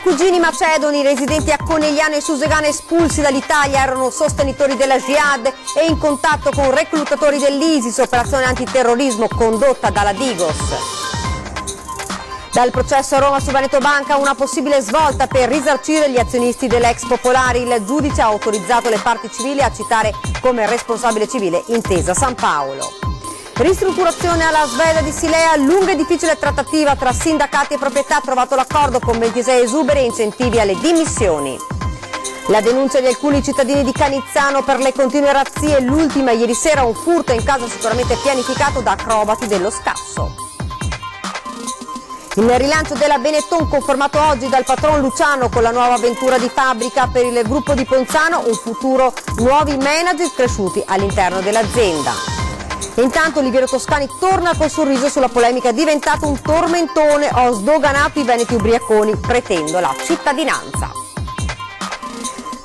cugini macedoni residenti a Conegliano e Susegana espulsi dall'Italia erano sostenitori della Jihad e in contatto con reclutatori dell'ISIS, operazione antiterrorismo condotta dalla Digos. Dal processo a Roma su Veneto Banca una possibile svolta per risarcire gli azionisti dell'ex Popolari. Il giudice ha autorizzato le parti civili a citare come responsabile civile Intesa San Paolo. Ristrutturazione alla Sveda di Silea, lunga e difficile trattativa tra sindacati e proprietà, ha trovato l'accordo con 26 esuberi e incentivi alle dimissioni. La denuncia di alcuni cittadini di Canizzano per le continue razzie, l'ultima ieri sera, un furto in casa sicuramente pianificato da acrobati dello scasso. Il rilancio della Benetton confermato oggi dal patron Luciano con la nuova avventura di fabbrica per il gruppo di Ponzano, un futuro nuovi manager cresciuti all'interno dell'azienda. Intanto Oliviero Toscani torna col sorriso sulla polemica, è diventato un tormentone, ho sdoganato i veneti ubriaconi, pretendo la cittadinanza.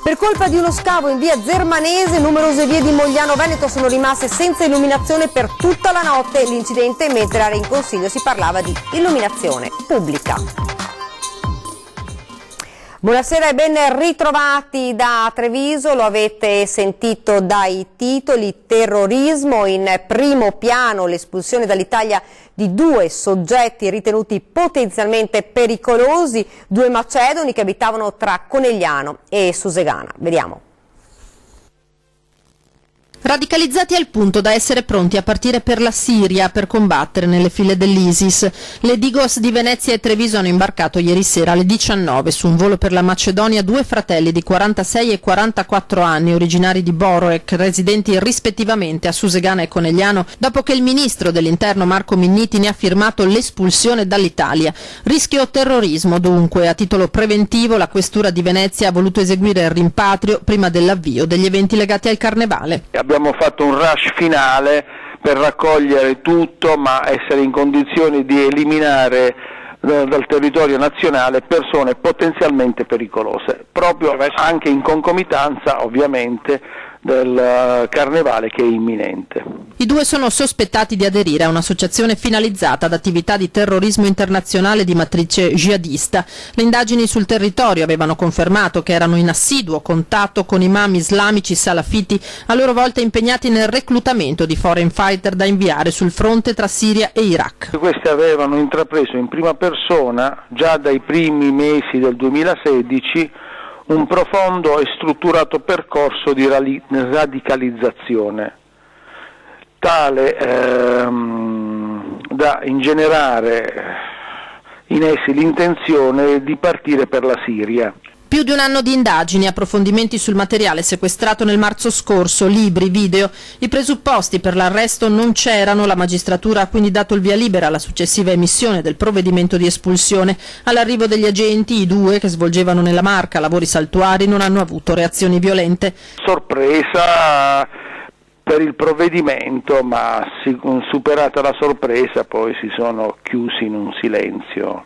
Per colpa di uno scavo in via Zermanese, numerose vie di Mogliano Veneto sono rimaste senza illuminazione per tutta la notte, l'incidente mentre era in consiglio si parlava di illuminazione pubblica. Buonasera e ben ritrovati da Treviso, lo avete sentito dai titoli, terrorismo, in primo piano l'espulsione dall'Italia di 2 soggetti ritenuti potenzialmente pericolosi, 2 macedoni che abitavano tra Conegliano e Susegana. Vediamo. Radicalizzati al punto da essere pronti a partire per la Siria per combattere nelle file dell'ISIS, le Digos di Venezia e Treviso hanno imbarcato ieri sera alle 19 su un volo per la Macedonia 2 fratelli di 46 e 44 anni, originari di Boroec, residenti rispettivamente a Susegana e Conegliano, dopo che il ministro dell'Interno Marco Minniti ne ha firmato l'espulsione dall'Italia. Rischio terrorismo dunque, a titolo preventivo la Questura di Venezia ha voluto eseguire il rimpatrio prima dell'avvio degli eventi legati al Carnevale. Abbiamo fatto un rush finale per raccogliere tutto, ma essere in condizioni di eliminare dal territorio nazionale persone potenzialmente pericolose, proprio anche in concomitanza ovviamente del Carnevale che è imminente. I 2 sono sospettati di aderire a un'associazione finalizzata ad attività di terrorismo internazionale di matrice jihadista. Le indagini sul territorio avevano confermato che erano in assiduo contatto con imam islamici salafiti, a loro volta impegnati nel reclutamento di foreign fighter da inviare sul fronte tra Siria e Iraq. Questi avevano intrapreso in prima persona, già dai primi mesi del 2016, un profondo e strutturato percorso di radicalizzazione, tale da ingenerare in essi l'intenzione di partire per la Siria. Più di un anno di indagini, approfondimenti sul materiale sequestrato nel marzo scorso, libri, video. I presupposti per l'arresto non c'erano, la magistratura ha quindi dato il via libera alla successiva emissione del provvedimento di espulsione. All'arrivo degli agenti, i 2 che svolgevano nella Marca lavori saltuari non hanno avuto reazioni violente. Sorpresa per il provvedimento, ma superata la sorpresa poi si sono chiusi in un silenzio.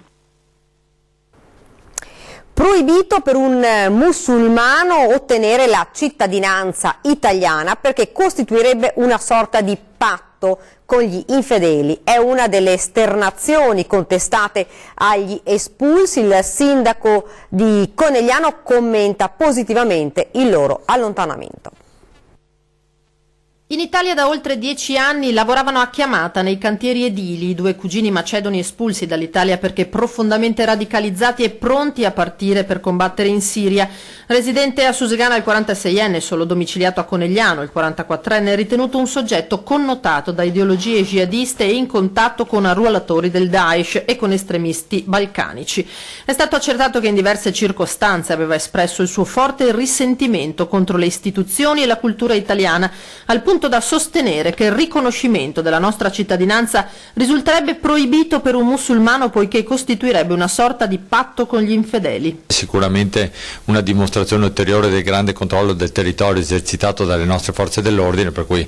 Proibito per un musulmano ottenere la cittadinanza italiana perché costituirebbe una sorta di patto con gli infedeli. È una delle esternazioni contestate agli espulsi. Il sindaco di Conegliano commenta positivamente il loro allontanamento. In Italia da oltre 10 anni lavoravano a chiamata nei cantieri edili i 2 cugini macedoni espulsi dall'Italia perché profondamente radicalizzati e pronti a partire per combattere in Siria. Residente a Susegana il 46enne, solo domiciliato a Conegliano il 44enne, ritenuto un soggetto connotato da ideologie jihadiste e in contatto con arruolatori del Daesh e con estremisti balcanici. È stato accertato che in diverse circostanze aveva espresso il suo forte risentimento contro le istituzioni e la cultura italiana, al punto da sostenere che il riconoscimento della nostra cittadinanza risulterebbe proibito per un musulmano poiché costituirebbe una sorta di patto con gli infedeli. Sicuramente una dimostrazione ulteriore del grande controllo del territorio esercitato dalle nostre forze dell'ordine, per cui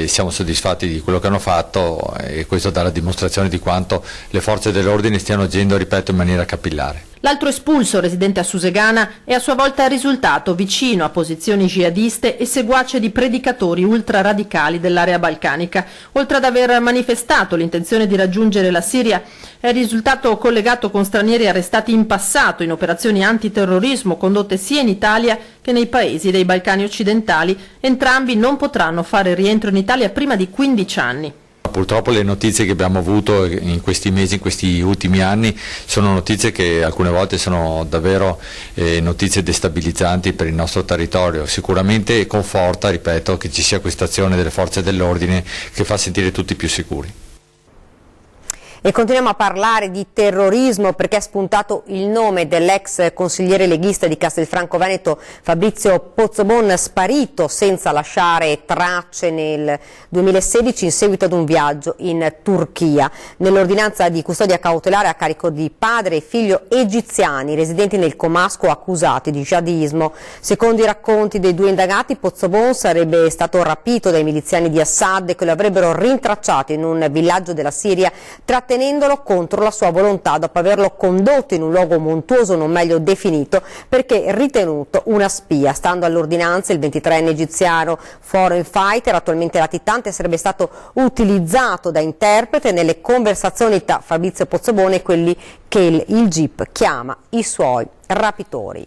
siamo soddisfatti di quello che hanno fatto e questo dà la dimostrazione di quanto le forze dell'ordine stiano agendo, ripeto, in maniera capillare. L'altro espulso, residente a Susegana, è a sua volta risultato vicino a posizioni jihadiste e seguace di predicatori ultraradicali dell'area balcanica. Oltre ad aver manifestato l'intenzione di raggiungere la Siria, è risultato collegato con stranieri arrestati in passato in operazioni antiterrorismo condotte sia in Italia che nei paesi dei Balcani occidentali. Entrambi non potranno fare rientro in Italia prima di 15 anni. Purtroppo le notizie che abbiamo avuto in questi mesi, in questi ultimi anni, sono notizie che alcune volte sono davvero notizie destabilizzanti per il nostro territorio. Sicuramente conforta, ripeto, che ci sia questa azione delle forze dell'ordine che fa sentire tutti più sicuri. E continuiamo a parlare di terrorismo perché è spuntato il nome dell'ex consigliere leghista di Castelfranco Veneto Fabrizio Pozzobon, sparito senza lasciare tracce nel 2016 in seguito ad un viaggio in Turchia. Nell'ordinanza di custodia cautelare a carico di padre e figlio egiziani residenti nel comasco accusati di jihadismo. Secondo i racconti dei due indagati, Pozzobon sarebbe stato rapito dai miliziani di Assad che lo avrebbero rintracciato in un villaggio della Siria, trattenendolo contro la sua volontà dopo averlo condotto in un luogo montuoso non meglio definito perché ritenuto una spia. Stando all'ordinanza, il 23enne egiziano foreign fighter, attualmente latitante, sarebbe stato utilizzato da interprete nelle conversazioni tra Fabrizio Pozzobon e quelli che il GIP chiama i suoi rapitori.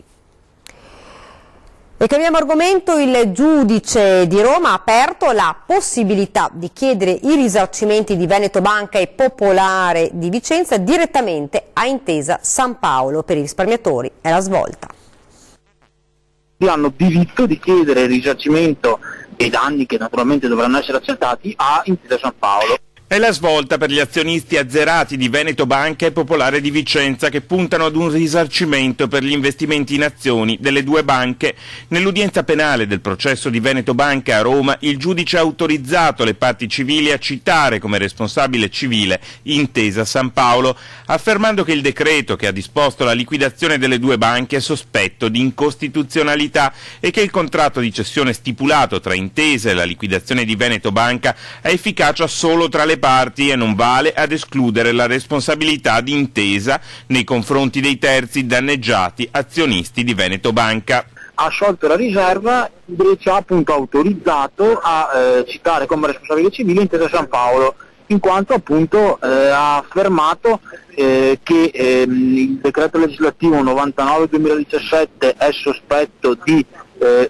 E cambiamo argomento, il giudice di Roma ha aperto la possibilità di chiedere i risarcimenti di Veneto Banca e Popolare di Vicenza direttamente a Intesa San Paolo. Per i risparmiatori è la svolta. Hanno diritto di chiedere il risarcimento dei danni che naturalmente dovranno essere accertati a Intesa San Paolo. È la svolta per gli azionisti azzerati di Veneto Banca e Popolare di Vicenza che puntano ad un risarcimento per gli investimenti in azioni delle due banche. Nell'udienza penale del processo di Veneto Banca a Roma, il giudice ha autorizzato le parti civili a citare come responsabile civile Intesa San Paolo, affermando che il decreto che ha disposto la liquidazione delle due banche è sospetto di incostituzionalità e che il contratto di cessione stipulato tra Intesa e la liquidazione di Veneto Banca ha efficacia solo tra le parti e non vale ad escludere la responsabilità di Intesa nei confronti dei terzi danneggiati azionisti di Veneto Banca. Ha sciolto la riserva, invece ha appunto autorizzato a citare come responsabile civile Intesa San Paolo, in quanto appunto ha affermato che il decreto legislativo 99/2017 è sospetto di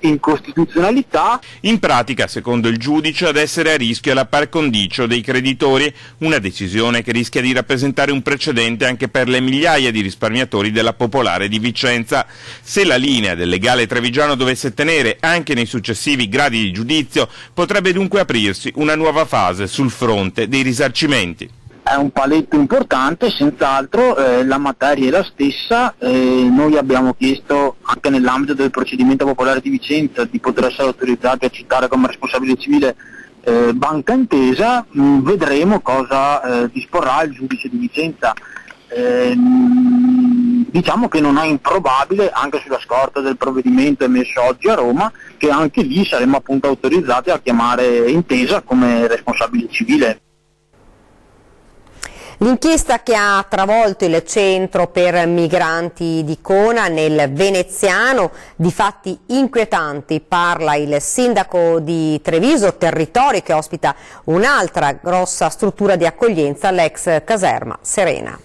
incostituzionalità. In pratica, secondo il giudice, ad essere a rischio è la par condicio dei creditori, una decisione che rischia di rappresentare un precedente anche per le migliaia di risparmiatori della Popolare di Vicenza. Se la linea del legale trevigiano dovesse tenere anche nei successivi gradi di giudizio, potrebbe dunque aprirsi una nuova fase sul fronte dei risarcimenti. È un paletto importante, senz'altro, la materia è la stessa, noi abbiamo chiesto anche nell'ambito del procedimento popolare di Vicenza di poter essere autorizzati a citare come responsabile civile Banca Intesa, vedremo cosa disporrà il giudice di Vicenza. Diciamo che non è improbabile, anche sulla scorta del provvedimento emesso oggi a Roma, che anche lì saremo appunto autorizzati a chiamare Intesa come responsabile civile. L'inchiesta che ha travolto il centro per migranti di Cona nel veneziano, di fatti inquietanti, parla il sindaco di Treviso, territorio che ospita un'altra grossa struttura di accoglienza, l'ex caserma Serena.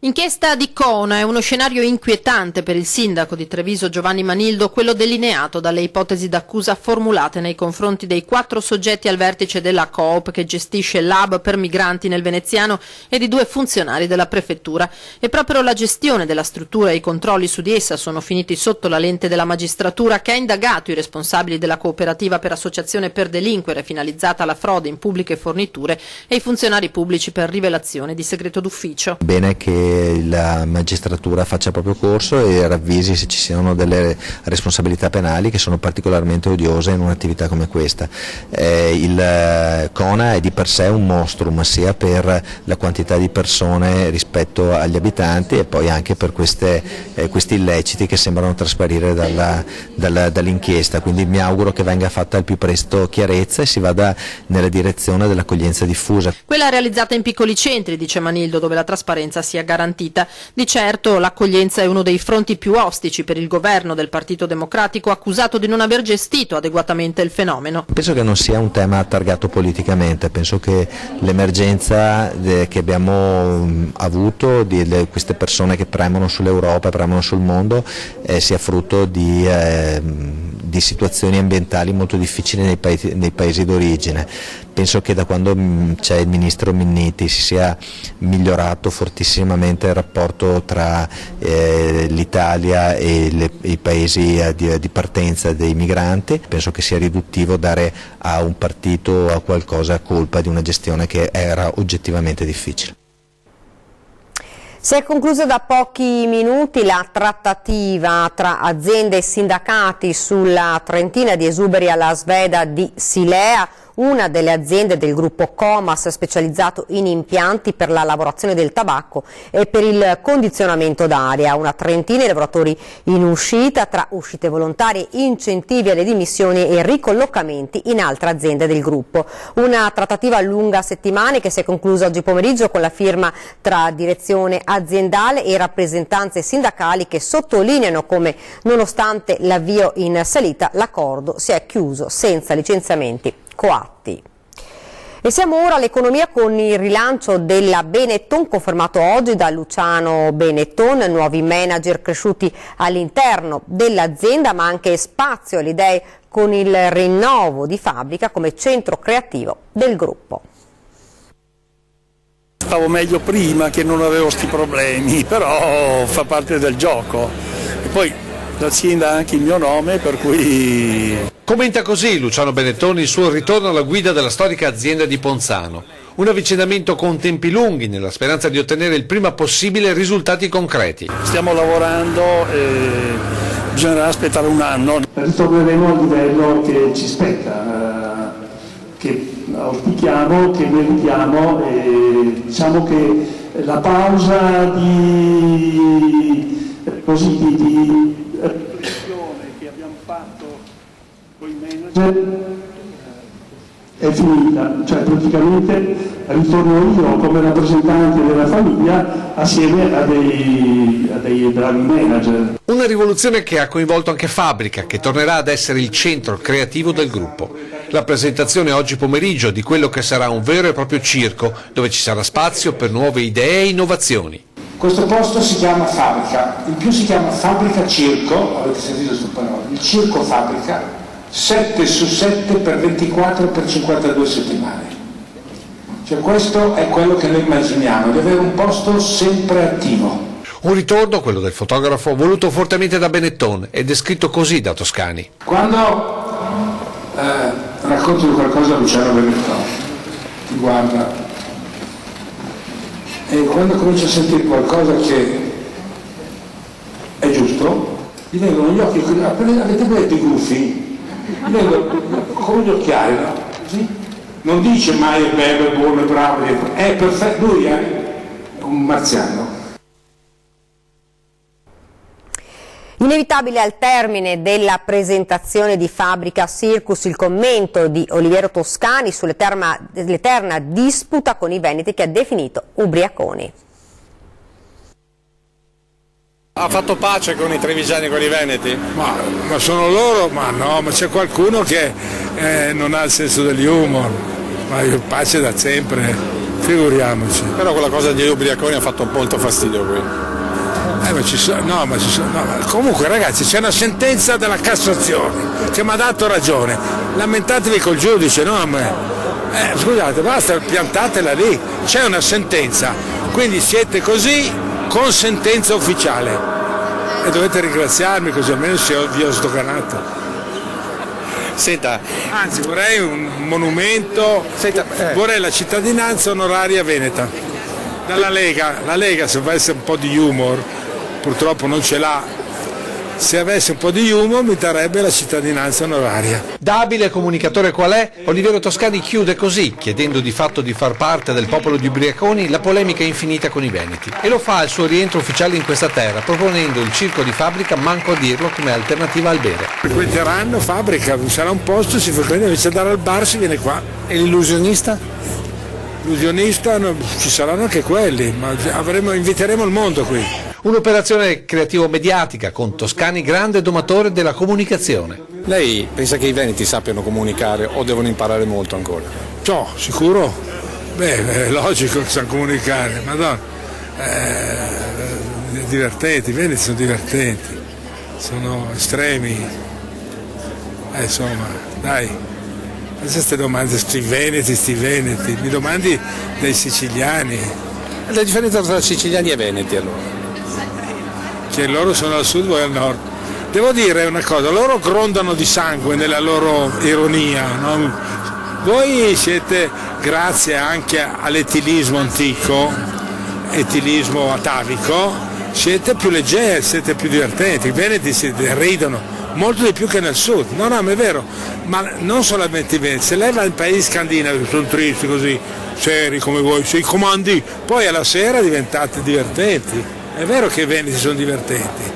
Inchiesta di Cona è uno scenario inquietante per il sindaco di Treviso Giovanni Manildo, quello delineato dalle ipotesi d'accusa formulate nei confronti dei 4 soggetti al vertice della Coop che gestisce l'hub per migranti nel veneziano e di 2 funzionari della prefettura. E proprio la gestione della struttura e i controlli su di essa sono finiti sotto la lente della magistratura, che ha indagato i responsabili della cooperativa per associazione per delinquere finalizzata alla frode in pubbliche forniture e i funzionari pubblici per rivelazione di segreto d'ufficio. Bene che che la magistratura faccia il proprio corso e ravvisi se ci siano delle responsabilità penali che sono particolarmente odiose in un'attività come questa. Il CONA è di per sé un monstrum, sia per la quantità di persone rispetto agli abitanti e poi anche per questi illeciti che sembrano trasparire dall'inchiesta, quindi mi auguro che venga fatta al più presto chiarezza e si vada nella direzione dell'accoglienza diffusa. Quella realizzata in piccoli centri, dice Manildo, dove la trasparenza sia garantita. Di certo l'accoglienza è uno dei fronti più ostici per il governo del Partito Democratico, accusato di non aver gestito adeguatamente il fenomeno. Penso che non sia un tema targato politicamente, penso che l'emergenza che abbiamo avuto di queste persone che premono sull'Europa, premono sul mondo, sia frutto di situazioni ambientali molto difficili nei paesi d'origine. Penso che da quando c'è il ministro Minniti si sia migliorato fortissimamente il rapporto tra l'Italia e i paesi di partenza dei migranti. Penso che sia riduttivo dare a un partito o a qualcosa colpa di una gestione che era oggettivamente difficile. Si è conclusa da pochi minuti la trattativa tra aziende e sindacati sulla trentina di esuberi alla Sveda di Silea, una delle aziende del gruppo Comas specializzato in impianti per la lavorazione del tabacco e per il condizionamento d'aria. Una trentina di lavoratori in uscita tra uscite volontarie, incentivi alle dimissioni e ricollocamenti in altre aziende del gruppo. Una trattativa lunga settimane che si è conclusa oggi pomeriggio con la firma tra direzione aziendale e rappresentanze sindacali che sottolineano come, nonostante l'avvio in salita, l'accordo si è chiuso senza licenziamenti coatti. E siamo ora all'economia con il rilancio della Benetton confermato oggi da Luciano Benetton, nuovi manager cresciuti all'interno dell'azienda ma anche spazio alle idee con il rinnovo di fabbrica come centro creativo del gruppo. Stavo meglio prima che non avevo sti problemi, però fa parte del gioco e poi l'azienda ha anche il mio nome, per cui... Commenta così Luciano Benetton il suo ritorno alla guida della storica azienda di Ponzano. Un avvicinamento con tempi lunghi nella speranza di ottenere il prima possibile risultati concreti. Stiamo lavorando e bisognerà aspettare un anno. Ritorneremo al livello che ci spetta, che auspichiamo, che meritiamo e diciamo che la pausa di riflessione che abbiamo fatto con i manager è finita, cioè praticamente ritorno io come rappresentante della famiglia assieme a dei bravi manager. Una rivoluzione che ha coinvolto anche Fabbrica, che tornerà ad essere il centro creativo del gruppo. La presentazione oggi pomeriggio di quello che sarà un vero e proprio circo, dove ci sarà spazio per nuove idee e innovazioni. Questo posto si chiama Fabbrica, in più si chiama Fabbrica Circo, avete sentito questo parola, il circo Fabbrica, 7 su 7 per 24 per 52 settimane. Cioè questo è quello che noi immaginiamo, di avere un posto sempre attivo. Un ritorno, quello del fotografo, voluto fortemente da Benetton e descritto così da Toscani. Quando racconto di qualcosa a Luciano Benetton, ti guarda, e quando comincia a sentire qualcosa che è giusto, gli vengono gli occhi, avete letto i gufi? Gli vengono come gli occhiali, no? Sì? Non dice mai è bello, è buono, è bravo, è perfetto, lui è un marziano. Inevitabile al termine della presentazione di Fabbrica Circus il commento di Oliviero Toscani sull'eterna disputa con i veneti che ha definito ubriaconi. Ha fatto pace con i trevigiani e con i veneti? Ma sono loro? Ma no, ma c'è qualcuno che non ha il senso degli humor, ma io pace da sempre, figuriamoci. Però quella cosa degli ubriaconi ha fatto molto fastidio qui. Comunque ragazzi c'è una sentenza della Cassazione che mi ha dato ragione, lamentatevi col giudice, non a me. Scusate, basta, piantatela lì, c'è una sentenza, quindi siete così con sentenza ufficiale e dovete ringraziarmi così almeno vi ho sdoganato. Senta, anzi vorrei un monumento, vorrei la cittadinanza onoraria veneta. dalla Lega. La Lega, se avesse un po' di humor, purtroppo non ce l'ha, se avesse un po' di humor mi darebbe la cittadinanza onoraria. Da abile comunicatore qual è, Oliviero Toscani chiude così, chiedendo di fatto di far parte del popolo di ubriaconi, la polemica infinita con i veneti. E lo fa al suo rientro ufficiale in questa terra, proponendo il circo di Fabbrica, manco a dirlo, come alternativa al bere. Frequenteranno Fabbrica, sarà un posto, si frequenta, invece di andare al bar si viene qua. E l'illusionista? L'illusionista, no, ci saranno anche quelli, ma inviteremo il mondo qui. Un'operazione creativo-mediatica con Toscani grande domatore della comunicazione. Lei pensa che i veneti sappiano comunicare o devono imparare molto ancora? No, sicuro? Beh, è logico che sanno comunicare, madonna. Divertenti, i veneti sono divertenti, sono estremi. Insomma, dai. Queste domande, sti veneti, mi domandi dei siciliani. La differenza tra siciliani e veneti allora? Che loro sono al sud, voi al nord. Devo dire una cosa, loro grondano di sangue nella loro ironia, no? Voi siete, grazie anche all'etilismo antico, etilismo atavico, siete più leggeri, siete più divertenti, i veneti si ridono molto di più che nel sud. No, ma è vero, ma non solamente i veneti, se lei va in paesi scandinavi, sono tristi così, seri come voi, se i comandi, poi alla sera diventate divertenti. È vero che i veneti sono divertenti.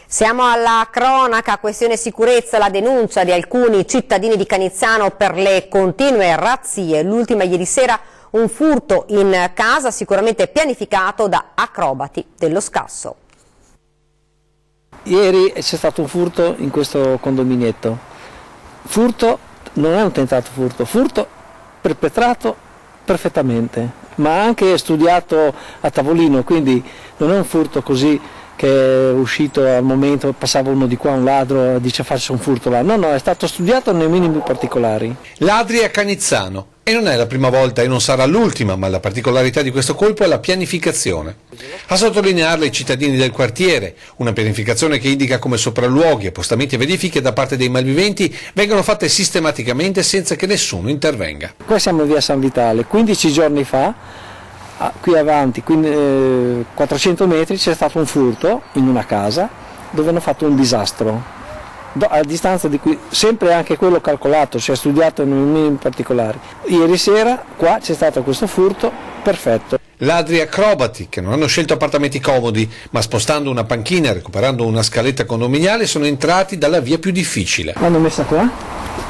Siamo alla cronaca, questione sicurezza, la denuncia di alcuni cittadini di Canizzano per le continue razzie. L'ultima ieri sera, un furto in casa sicuramente pianificato da acrobati dello scasso. Ieri c'è stato un furto in questo condominietto. Furto, non è un tentato furto, furto perpetrato perfettamente, ma anche studiato a tavolino, quindi non è un furto così che è uscito al momento, passava uno di qua, un ladro, dice faccio un furto là. No, è stato studiato nei minimi particolari. Ladri a Canizzano. E non è la prima volta e non sarà l'ultima, ma la particolarità di questo colpo è la pianificazione. A sottolinearla i cittadini del quartiere, una pianificazione che indica come sopralluoghi, appostamenti e verifiche da parte dei malviventi vengano fatte sistematicamente senza che nessuno intervenga. Qua siamo in via San Vitale, 15 giorni fa, qui avanti, 400 metri, c'è stato un furto in una casa dove hanno fatto un disastro. A distanza di cui sempre anche quello calcolato, si è studiato nei minimi particolari. Ieri sera qua c'è stato questo furto perfetto. Ladri acrobati che non hanno scelto appartamenti comodi, ma spostando una panchina e recuperando una scaletta condominiale sono entrati dalla via più difficile. L'hanno messa qua,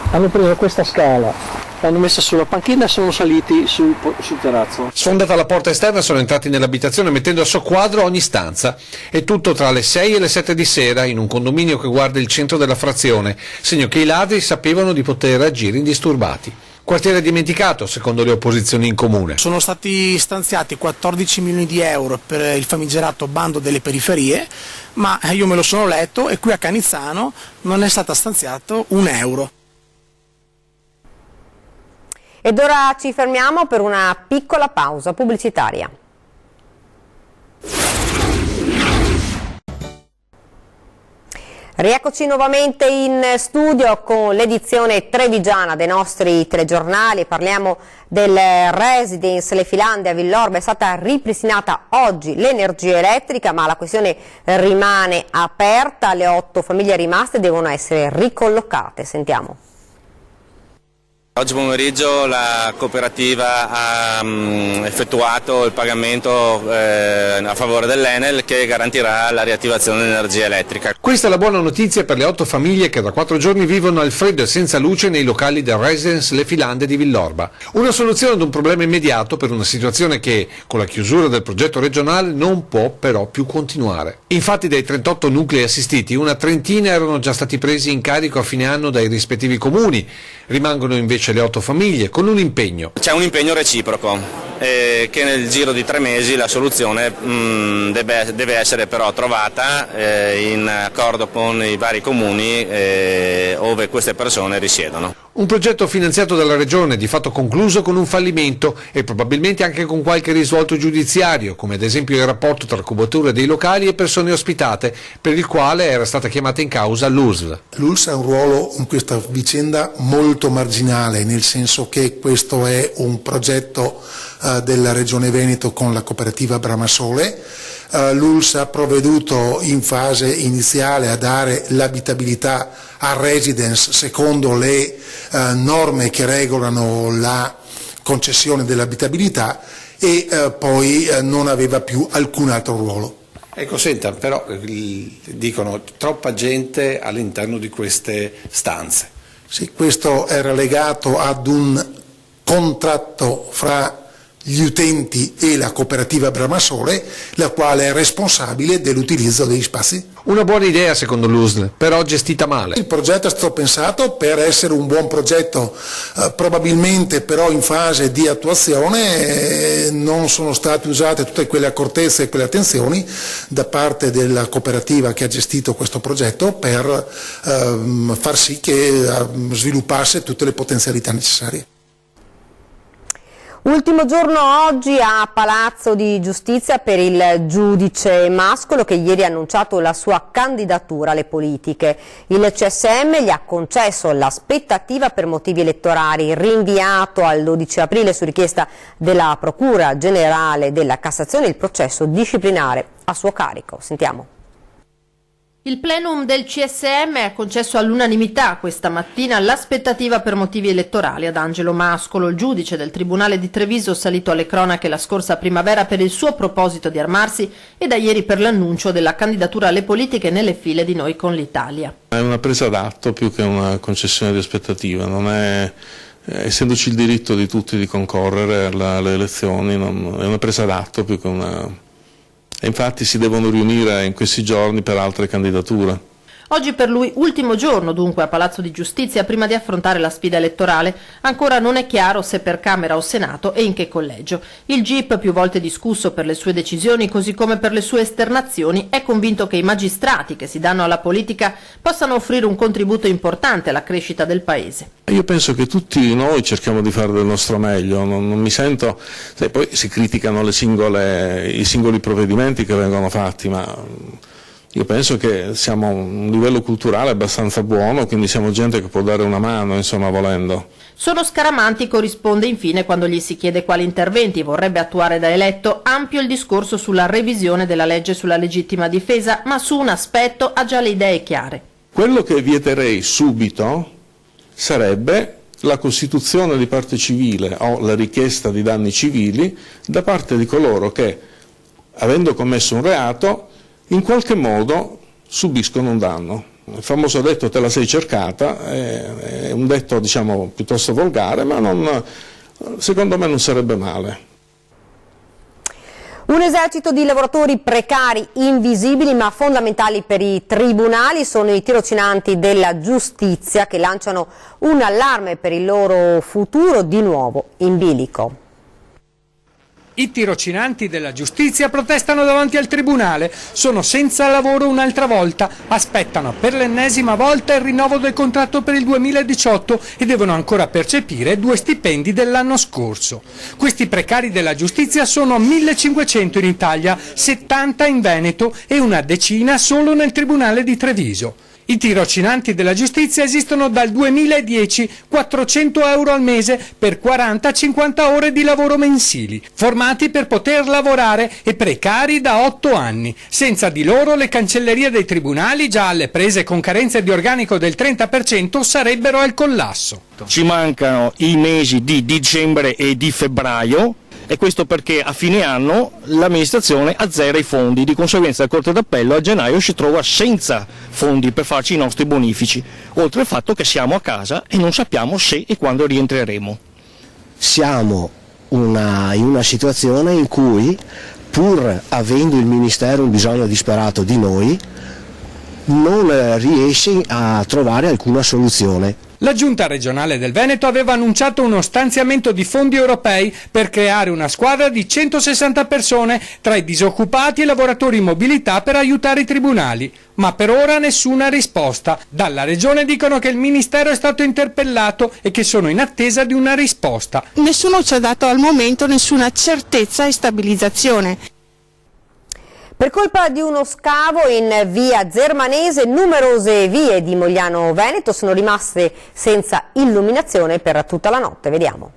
hanno preso questa scala, l'hanno messa sulla panchina e sono saliti sul terrazzo. Sfondata la porta esterna sono entrati nell'abitazione mettendo a soqquadro ogni stanza. E tutto tra le 6 e le 7 di sera in un condominio che guarda il centro della frazione, segno che i ladri sapevano di poter agire indisturbati. Quartiere dimenticato, secondo le opposizioni in comune. Sono stati stanziati 14 milioni di euro per il famigerato bando delle periferie, ma io me lo sono letto e qui a Canizzano non è stato stanziato un euro. Ed ora ci fermiamo per una piccola pausa pubblicitaria. Rieccoci nuovamente in studio con l'edizione trevigiana dei nostri telegiornali. Parliamo del Residence Le Filandee a Villorba. È stata ripristinata oggi l'energia elettrica, ma la questione rimane aperta. Le 8 famiglie rimaste devono essere ricollocate. Sentiamo. Oggi pomeriggio la cooperativa ha effettuato il pagamento a favore dell'Enel che garantirà la riattivazione dell'energia elettrica. Questa è la buona notizia per le 8 famiglie che da 4 giorni vivono al freddo e senza luce nei locali del Residence Le Filandee di Villorba. Una soluzione ad un problema immediato per una situazione che, con la chiusura del progetto regionale, non può però più continuare. Infatti dai 38 nuclei assistiti, una trentina erano già stati presi in carico a fine anno dai rispettivi comuni. Rimangono invece le 8 famiglie con un impegno. C'è un impegno reciproco che nel giro di 3 mesi la soluzione deve essere però trovata in accordo con i vari comuni ove queste persone risiedono. Un progetto finanziato dalla Regione, di fatto concluso con un fallimento e probabilmente anche con qualche risvolto giudiziario, come ad esempio il rapporto tra cubatura dei locali e persone ospitate, per il quale era stata chiamata in causa l'ULSS. L'ULSS ha un ruolo in questa vicenda molto marginale, nel senso che questo è un progetto della Regione Veneto con la cooperativa Bramasole. L'ULSS ha provveduto in fase iniziale a dare l'abitabilità a residence secondo le norme che regolano la concessione dell'abitabilità e poi non aveva più alcun altro ruolo. Ecco, senta, però dicono troppa gente all'interno di queste stanze. Sì, questo era legato ad un contratto fra gli utenti e la cooperativa Bramasole, la quale è responsabile dell'utilizzo degli spazi. Una buona idea secondo l'USL, però gestita male. Il progetto è stato pensato per essere un buon progetto, probabilmente però in fase di attuazione non sono state usate tutte quelle accortezze e quelle attenzioni da parte della cooperativa che ha gestito questo progetto per far sì che sviluppasse tutte le potenzialità necessarie. Ultimo giorno oggi a Palazzo di Giustizia per il giudice Mascolo che ieri ha annunciato la sua candidatura alle politiche. Il CSM gli ha concesso l'aspettativa per motivi elettorali, rinviato al 12 aprile su richiesta della Procura Generale della Cassazione il processo disciplinare a suo carico. Sentiamo. Il plenum del CSM ha concesso all'unanimità questa mattina l'aspettativa per motivi elettorali ad Angelo Mascolo, il giudice del Tribunale di Treviso salito alle cronache la scorsa primavera per il suo proposito di armarsi e da ieri per l'annuncio della candidatura alle politiche nelle file di Noi con l'Italia. È una presa d'atto più che una concessione di aspettativa, non è, essendoci il diritto di tutti di concorrere alle elezioni, è una presa d'atto più che una... E infatti si devono riunire in questi giorni per altre candidature. Oggi per lui ultimo giorno dunque a Palazzo di Giustizia prima di affrontare la sfida elettorale. Ancora non è chiaro se per Camera o Senato e in che collegio. Il GIP, più volte discusso per le sue decisioni così come per le sue esternazioni, è convinto che i magistrati che si danno alla politica possano offrire un contributo importante alla crescita del Paese. Io penso che tutti noi cerchiamo di fare del nostro meglio, non mi sento, poi si criticano i singoli provvedimenti che vengono fatti, ma io penso che siamo a un livello culturale abbastanza buono, quindi siamo gente che può dare una mano, insomma, volendo. Solo Scaramanti risponde infine quando gli si chiede quali interventi vorrebbe attuare da eletto. Ampio il discorso sulla revisione della legge sulla legittima difesa, ma su un aspetto ha già le idee chiare. Quello che vieterei subito sarebbe la costituzione di parte civile o la richiesta di danni civili da parte di coloro che, avendo commesso un reato, in qualche modo subiscono un danno. Il famoso detto "te la sei cercata" è un detto, diciamo, piuttosto volgare, ma secondo me non sarebbe male. Un esercito di lavoratori precari, invisibili ma fondamentali per i tribunali sono i tirocinanti della giustizia che lanciano un allarme per il loro futuro di nuovo in bilico. I tirocinanti della giustizia protestano davanti al tribunale, sono senza lavoro un'altra volta, aspettano per l'ennesima volta il rinnovo del contratto per il 2018 e devono ancora percepire 2 stipendi dell'anno scorso. Questi precari della giustizia sono 1500 in Italia, 70 in Veneto e una decina solo nel Tribunale di Treviso. I tirocinanti della giustizia esistono dal 2010, 400 euro al mese per 40-50 ore di lavoro mensili, formati per poter lavorare e precari da 8 anni. Senza di loro le cancellerie dei tribunali, già alle prese con carenze di organico del 30%, sarebbero al collasso. Ci mancano i mesi di dicembre e di febbraio. E questo perché a fine anno l'amministrazione azzera i fondi, di conseguenza la Corte d'Appello a gennaio si trova senza fondi per farci i nostri bonifici, oltre al fatto che siamo a casa e non sappiamo se e quando rientreremo. Siamo in una situazione in cui, pur avendo il Ministero un bisogno disperato di noi, non riesce a trovare alcuna soluzione. La Giunta regionale del Veneto aveva annunciato uno stanziamento di fondi europei per creare una squadra di 160 persone tra i disoccupati e lavoratori in mobilità per aiutare i tribunali, ma per ora nessuna risposta. Dalla regione dicono che il ministero è stato interpellato e che sono in attesa di una risposta. Nessuno ci ha dato al momento nessuna certezza e stabilizzazione. Per colpa di uno scavo in via Zermanese, numerose vie di Mogliano Veneto sono rimaste senza illuminazione per tutta la notte. Vediamo.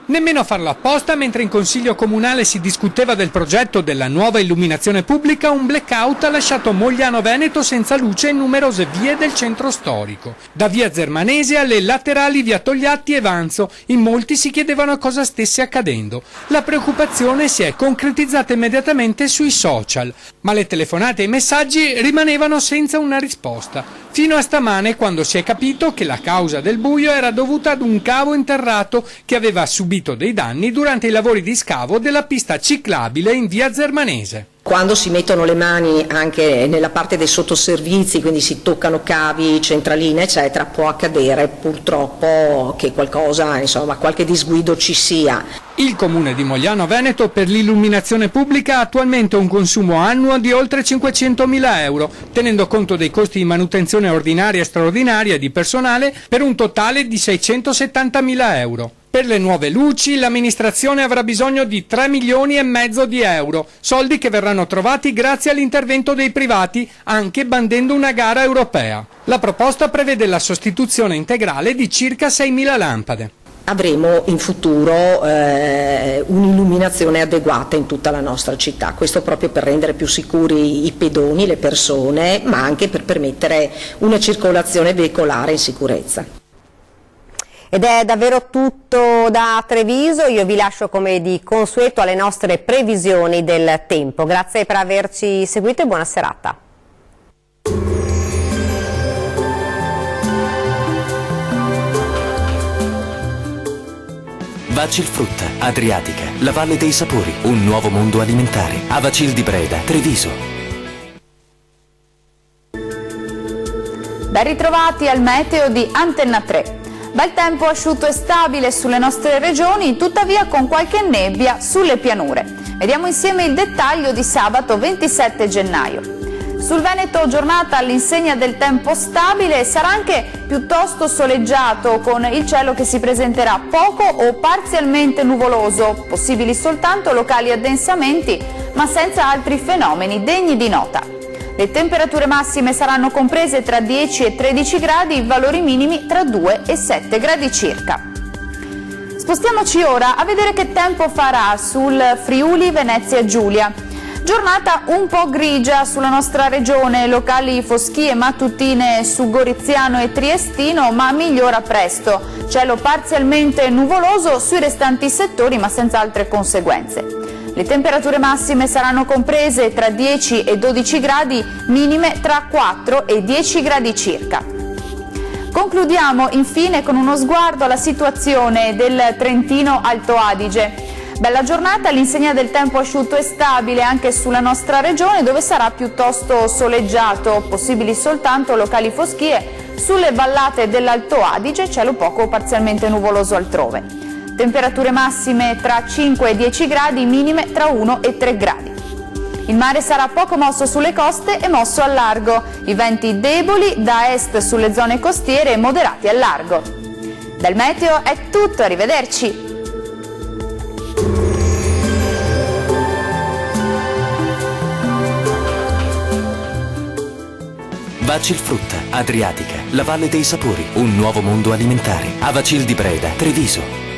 Nemmeno a farlo apposta, mentre in Consiglio Comunale si discuteva del progetto della nuova illuminazione pubblica, un blackout ha lasciato Mogliano Veneto senza luce in numerose vie del centro storico. Da via Zermanese alle laterali via Togliatti e Vanzo, in molti si chiedevano cosa stesse accadendo. La preoccupazione si è concretizzata immediatamente sui social, ma le telefonate e i messaggi rimanevano senza una risposta. Fino a stamane, quando si è capito che la causa del buio era dovuta ad un cavo interrato che aveva subito dei danni durante i lavori di scavo della pista ciclabile in via Zermanese. Quando si mettono le mani anche nella parte dei sottoservizi, quindi si toccano cavi, centraline eccetera, può accadere purtroppo che qualcosa, insomma, qualche disguido ci sia. Il comune di Mogliano Veneto per l'illuminazione pubblica ha attualmente un consumo annuo di oltre 500.000 euro, tenendo conto dei costi di manutenzione ordinaria e straordinaria di personale per un totale di 670.000 euro. Per le nuove luci l'amministrazione avrà bisogno di 3,5 milioni di euro, soldi che verranno trovati grazie all'intervento dei privati, anche bandendo una gara europea. La proposta prevede la sostituzione integrale di circa 6.000 lampade. Avremo in futuro un'illuminazione adeguata in tutta la nostra città, questo proprio per rendere più sicuri i pedoni, le persone, ma anche per permettere una circolazione veicolare in sicurezza. Ed è davvero tutto da Treviso, io vi lascio come di consueto alle nostre previsioni del tempo. Grazie per averci seguito e buona serata. Vacil Frutta, Adriatica, la Valle dei Sapori, un nuovo mondo alimentare. Avacil di Breda, Treviso. Ben ritrovati al meteo di Antenna 3. Bel tempo asciutto e stabile sulle nostre regioni, tuttavia con qualche nebbia sulle pianure. Vediamo insieme il dettaglio di sabato 27 gennaio. Sul Veneto giornata all'insegna del tempo stabile, sarà anche piuttosto soleggiato con il cielo che si presenterà poco o parzialmente nuvoloso, possibili soltanto locali addensamenti ma senza altri fenomeni degni di nota. Le temperature massime saranno comprese tra 10 e 13 gradi, i valori minimi tra 2 e 7 gradi circa. Spostiamoci ora a vedere che tempo farà sul Friuli Venezia Giulia. Giornata un po' grigia sulla nostra regione, locali foschie mattutine su Goriziano e Triestino, ma migliora presto. Cielo parzialmente nuvoloso sui restanti settori ma senza altre conseguenze. Le temperature massime saranno comprese tra 10 e 12 gradi, minime tra 4 e 10 gradi circa. Concludiamo infine con uno sguardo alla situazione del Trentino Alto Adige. Bella giornata all'insegna del tempo asciutto e stabile anche sulla nostra regione, dove sarà piuttosto soleggiato, possibili soltanto locali foschie sulle vallate dell'Alto Adige, cielo poco o parzialmente nuvoloso altrove. Temperature massime tra 5 e 10 gradi, minime tra 1 e 3 gradi. Il mare sarà poco mosso sulle coste e mosso al largo, i venti deboli da est sulle zone costiere e moderati al largo. Dal meteo è tutto, arrivederci! Vacil Frutta, Adriatica, la Valle dei Sapori, un nuovo mondo alimentare. Avacil di Breda, Treviso.